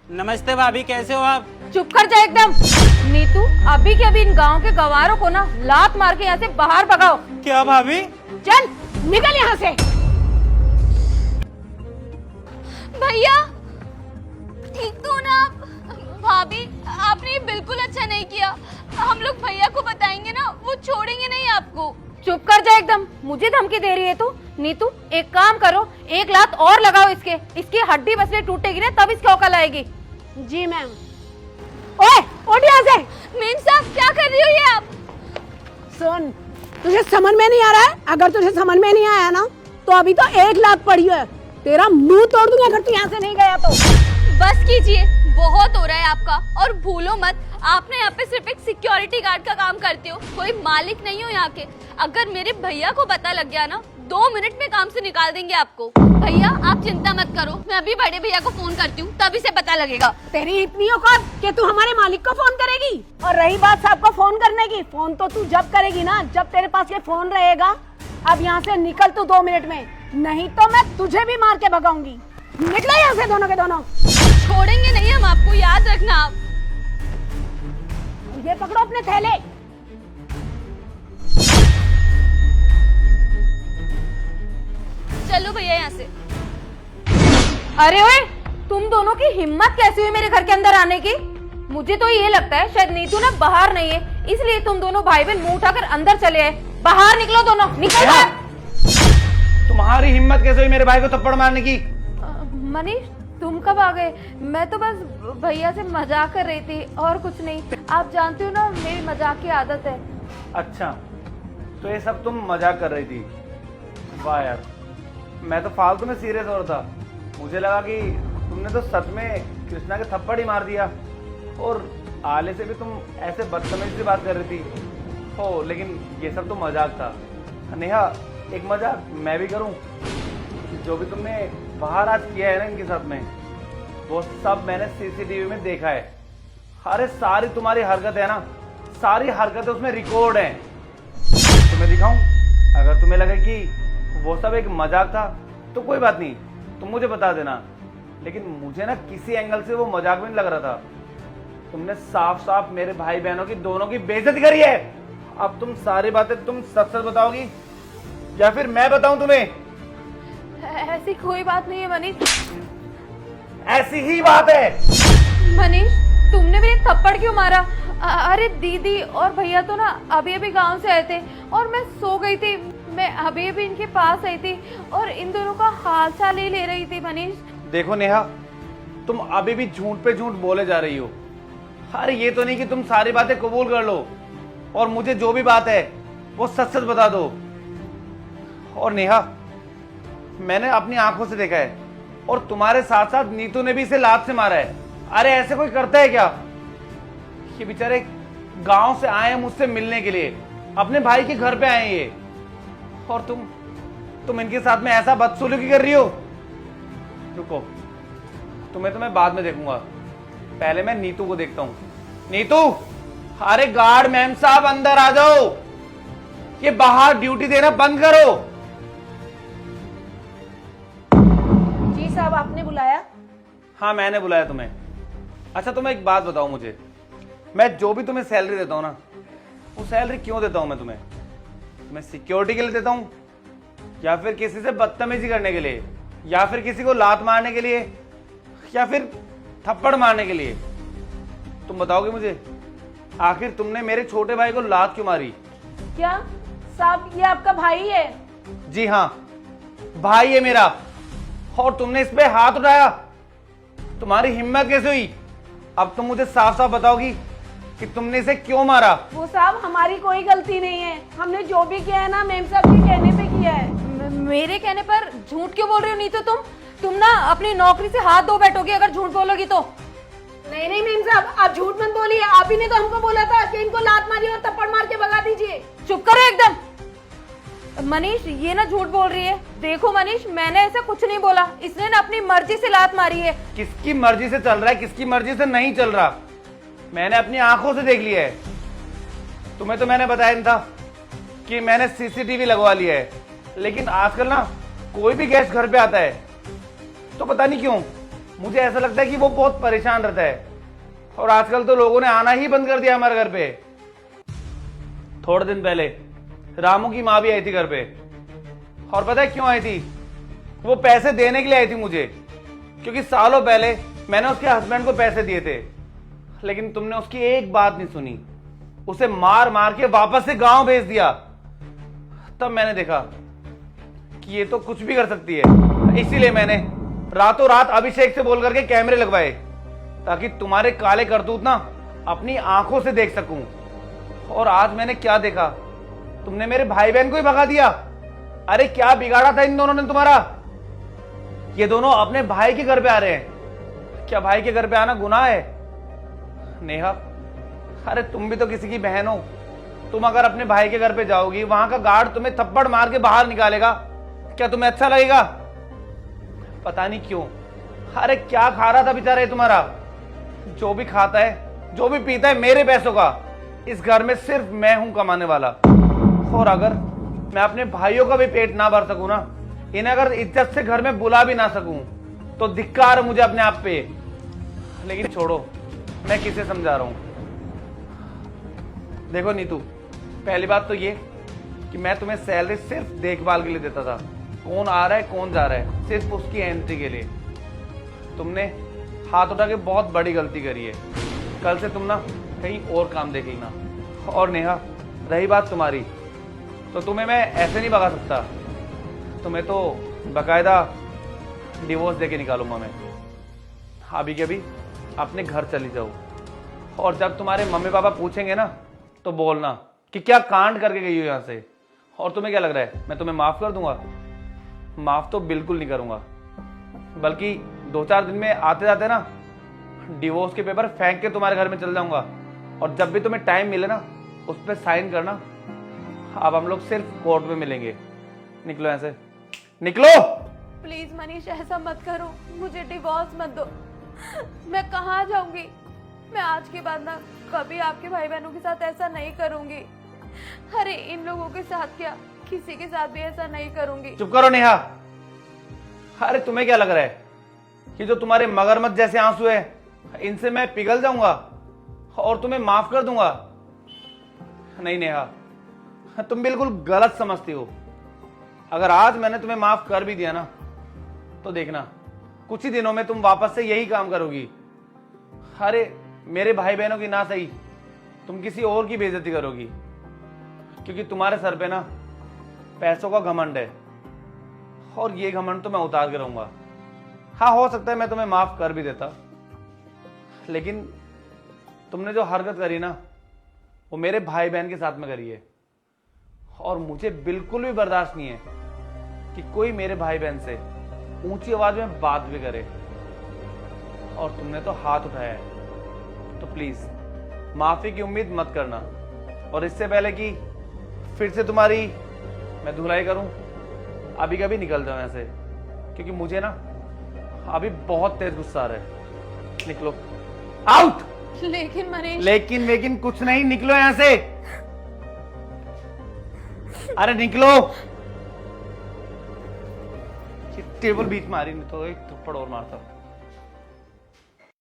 नमस्ते भाभी, कैसे हो आप? चुप कर जा एकदम। नीतू, अभी के अभी इन गांव के गवारों को ना लात मार के यहाँ से बाहर भगाओ। क्या भाभी? चल निकल यहाँ से। भैया ठीक तो ना आप? भाभी आपने ये बिल्कुल अच्छा नहीं किया। हम लोग भैया को बताएंगे ना, वो छोड़ेंगे नहीं आपको। चुप कर जा एकदम। मुझे धमकी दे रही है तू? नीतू एक काम करो, एक लात और लगाओ इसकी हड्डी बसले टूटेगी ना तब इसकी औकात आएगी। जी मैम। ओए उठ यहाँ से। मेम साहब क्या कर रही हो ये आप? सुन, तुझे समझ में नहीं आ रहा है? अगर तुझे समझ में नहीं आया ना तो अभी तो 1 लाख पड़ी है, तेरा मुंह तोड़ दूंगा अगर तू यहाँ से नहीं गया तो। बस कीजिए, बहुत हो रहा है आपका। और भूलो मत, आपने यहाँ पे सिर्फ एक सिक्योरिटी गार्ड का काम करते हो, कोई मालिक नहीं हो यहाँ के। अगर मेरे भैया को पता लग गया ना, 2 मिनट में काम से निकाल देंगे आपको। भैया आप चिंता मत करो, मैं अभी बड़े भैया को फोन करती हूँ, तभी से पता लगेगा। तेरी इतनी औकात कि तू हमारे मालिक को फोन करेगी? और रही बात साहब को फोन करने की, फोन तो तू जब करेगी ना जब तेरे पास ये फोन रहेगा। अब यहाँ से निकल तू 2 मिनट में, नहीं तो मैं तुझे भी मार के भगाऊंगी। निकले यहाँ से दोनों के दोनों। छोड़ेंगे नहीं हम आपको, याद रखना आप। ये पकड़ो अपने थैले। चलो भैया यहाँ से। अरे ओए, तुम दोनों की हिम्मत कैसी हुई मेरे घर के अंदर आने की? मुझे तो ये लगता है शायद नीतू ना बाहर नहीं है, इसलिए तुम दोनों भाई बहन मुंह उठाकर अंदर चले आए। बाहर निकलो दोनों, निकल बाहर। तुम्हारी हिम्मत कैसे हुई मेरे भाई को थप्पड़ मारने की? मनीष तुम कब आ गए? मैं तो बस भैया से मजाक कर रही थी और कुछ नहीं। आप जानते हो ना मेरी मजाक की आदत है। अच्छा, तो ये सब तुम मजाक कर रही थी? वाह यार, मैं तो फालतू में सीरियस हो रहा था। मुझे लगा कि तुमने तो सच में कृष्णा के थप्पड़ ही मार दिया, और आले से भी तुम ऐसे बदतमीजी से बात कर रही थी हो। लेकिन ये सब तो मजाक था। नेहा, एक मजाक मैं भी करूं? जो भी तुमने बाहर आज किया है ना इनके साथ में, वो सब मैंने सीसीटीवी में देखा है। अरे सारी तुम्हारी हरकत है ना, सारी हरकतें उसमें रिकॉर्ड हैं। तुम्हें दिखाऊं? अगर तुम्हें लगे कि वो सब एक मजाक था तो कोई बात नहीं, तुम मुझे बता देना। लेकिन मुझे ना किसी एंगल से वो मजाक में नहीं लग रहा था। तुमने साफ साफ मेरे भाई बहनों की दोनों की बेइज्जती करी है। अब तुम सारी बातें तुम सच सच बताओगी या फिर मैं बताऊं तुम्हें? ऐसी कोई बात नहीं है मनीष। ऐसी ही बात है। मनीष तुमने मेरे थप्पड़ क्यों मारा? अरे दीदी और भैया तो ना अभी अभी गांव से आए थे और मैं सो गई थी। मैं अभी अभी इनके पास आई थी और इन दोनों का हाल चाल ही ले रही थी। मनीष देखो नेहा, तुम अभी भी झूठ पे झूठ बोले जा रही हो। अरे ये तो नहीं कि तुम सारी बातें कबूल कर लो और मुझे जो भी बात है वो सच सच बता दो। और नेहा, मैंने अपनी आंखों से देखा है, और तुम्हारे साथ साथ नीतू ने भी इसे लात से मारा है। अरे ऐसे कोई करता है क्या? ये बेचारे गांव से आए हैं मुझसे मिलने के लिए, अपने भाई के घर पे आए ये, और तुम इनके साथ में ऐसा बदसलूकी कर रही हो। रुको, तुम्हें तो मैं बाद में देखूंगा, पहले मैं नीतू को देखता हूं। नीतू, अरे गार्ड मैम साहब अंदर आ जाओ, ये बाहर ड्यूटी देना बंद करो। जी साहब, आपने बुलाया? हाँ मैंने बुलाया तुम्हें। अच्छा तुम एक बात बताओ मुझे, मैं जो भी तुम्हें सैलरी देता हूँ ना, वो सैलरी क्यों देता हूँ मैं तुम्हें? मैं सिक्योरिटी के लिए देता हूँ, या फिर किसी से बदतमीजी करने के लिए, या फिर किसी को लात मारने के लिए, या फिर थप्पड़ मारने के लिए? तुम बताओगे मुझे, आखिर तुमने मेरे छोटे भाई को लात क्यों मारी? क्या साहब, ये आपका भाई है? जी हाँ, भाई है मेरा, और तुमने इस पे हाथ उठाया। तुम्हारी हिम्मत कैसे हुई? अब तुम मुझे साफ साफ बताओगी कि तुमने इसे क्यों मारा? वो साहब हमारी कोई गलती नहीं है, हमने जो भी किया है ना मेम साहब के कहने पे किया है। मेरे कहने पर झूठ क्यों बोल रही हो नीतू? तुम ना अपनी नौकरी से हाथ धो बैठोगी अगर झूठ बोलोगी तो। नहीं नहीं मेम साहब, आप झूठ मत बोलिए। आप ही ने तो हमको बोला था कि इनको लात मारिए और थप्पड़ मार के भगा दीजिए। चुप करो एकदम। मनीष ये ना झूठ बोल रही है। देखो मनीष, मैंने ऐसा कुछ नहीं बोला, इसने ना अपनी मर्जी से लात मारी है। किसकी मर्जी से चल रहा है, किसकी मर्जी से नहीं चल रहा, मैंने अपनी आंखों से देख लिया है। तुम्हें तो मैंने बताया नहीं था कि मैंने सीसीटीवी लगवा लिया है, लेकिन आजकल ना कोई भी गेस्ट घर पे आता है तो पता नहीं क्यों मुझे ऐसा लगता है कि वो बहुत परेशान रहता है। और आजकल तो लोगों ने आना ही बंद कर दिया हमारे घर पे। थोड़े दिन पहले रामू की माँ भी आई थी घर पे। और पता है क्यों आई थी? वो पैसे देने के लिए आई थी मुझे, क्योंकि सालों पहले मैंने उसके हस्बैंड को पैसे दिए थे, लेकिन तुमने उसकी एक बात नहीं सुनी। उसे मार मार के वापस से गांव भेज दिया। तब मैंने देखा कि ये तो कुछ भी कर सकती है। इसीलिए मैंने रातों रात अभिषेक से बोल करके कैमरे लगवाए, ताकि तुम्हारे काले करतूत ना अपनी आंखों से देख सकूं। और आज मैंने क्या देखा, तुमने मेरे भाई बहन को ही भगा दिया। अरे क्या बिगाड़ा था इन दोनों ने तुम्हारा? ये दोनों अपने भाई के घर पे आ रहे हैं। क्या भाई के घर पे आना गुनाह है? नेहा, अरे तुम भी तो किसी की बहन हो। तुम अगर अपने भाई के घर पे जाओगी, वहां का गार्ड तुम्हें थप्पड़ मार के बाहर निकालेगा, क्या तुम्हें अच्छा लगेगा? पता नहीं क्यों। अरे क्या खा रहा था बेचारा ये तुम्हारा? जो भी खाता है, जो भी पीता है, मेरे पैसों का। इस घर में सिर्फ मैं हूं कमाने वाला। और अगर मैं अपने भाइयों का भी पेट ना भर सकूं ना, इन्हें अगर इज्जत से घर में बुला भी ना सकूं, तो धिक्कार है मुझे अपने आप पे। लेकिन छोड़ो, मैं किसे समझा रहा हूं। देखो नीतू, पहली बात तो ये कि मैं तुम्हें सैलरी सिर्फ देखभाल के लिए देता था। कौन आ रहा है कौन जा रहा है, सिर्फ उसकी एंट्री के लिए। तुमने हाथ उठा के बहुत बड़ी गलती करी है। कल से तुम ना कहीं और काम देख लेना। और नेहा, रही बात तुम्हारी, तो तुम्हें मैं ऐसे नहीं भगा सकता। तुम्हें तो बकायदा डिवोर्स देके निकालूंगा मैं। अभी के अभी अपने घर चली जाओ। और जब तुम्हारे मम्मी पापा पूछेंगे ना, तो बोलना कि क्या कांड करके गई हो यहां से। और तुम्हें क्या लग रहा है मैं तुम्हें माफ कर दूंगा? माफ तो बिल्कुल नहीं करूंगा, बल्कि 2-4 दिन में आते जाते ना डिवोर्स के पेपर फेंक के तुम्हारे घर में चल जाऊंगा। और जब भी तुम्हें टाइम मिले ना, उस पर साइन करना। अब हम लोग सिर्फ कोर्ट में मिलेंगे। निकलो ऐसे, निकलो। प्लीज मनीष, ऐसा मत करो, मुझे डिवोर्स मत दो। मैं कहाँ जाऊंगी? मैं आज के बाद ना कभी आपके भाई बहनों के साथ ऐसा नहीं करूंगी। अरे इन लोगों के साथ क्या, किसी के साथ भी ऐसा नहीं करूंगी। चुप करो नेहा। अरे तुम्हें क्या लग रहा है कि जो तुम्हारे मगरमच्छ जैसे आंसू है, इनसे मैं पिघल जाऊंगा और तुम्हें माफ कर दूंगा? नहीं नेहा, तुम बिल्कुल गलत समझती हो। अगर आज मैंने तुम्हें माफ कर भी दिया ना, तो देखना कुछ ही दिनों में तुम वापस से यही काम करोगी। अरे मेरे भाई बहनों की ना सही, तुम किसी और की बेइज्जती करोगी, क्योंकि तुम्हारे सर पे ना पैसों का घमंड है। और ये घमंड तो मैं उतार के रहूंगा। हाँ, हो सकता है मैं तुम्हें माफ कर भी देता, लेकिन तुमने जो हरकत करी ना, वो मेरे भाई बहन के साथ में करी है। और मुझे बिल्कुल भी बर्दाश्त नहीं है कि कोई मेरे भाई बहन से ऊंची आवाज में बात भी करे। और तुमने तो हाथ उठाया है, तो प्लीज माफी की उम्मीद मत करना। और इससे पहले कि फिर से तुम्हारी मैं धुलाई करूं, अभी कभी निकल जाओ ऐसे, क्योंकि मुझे ना अभी बहुत तेज गुस्सा आ रहा है। निकलो, आउट। लेकिन मनीष, लेकिन कुछ नहीं, निकलो यहां से। अरे निकलो। टेबल बीच मारी नहीं तो एक थप्पड़ और मारता।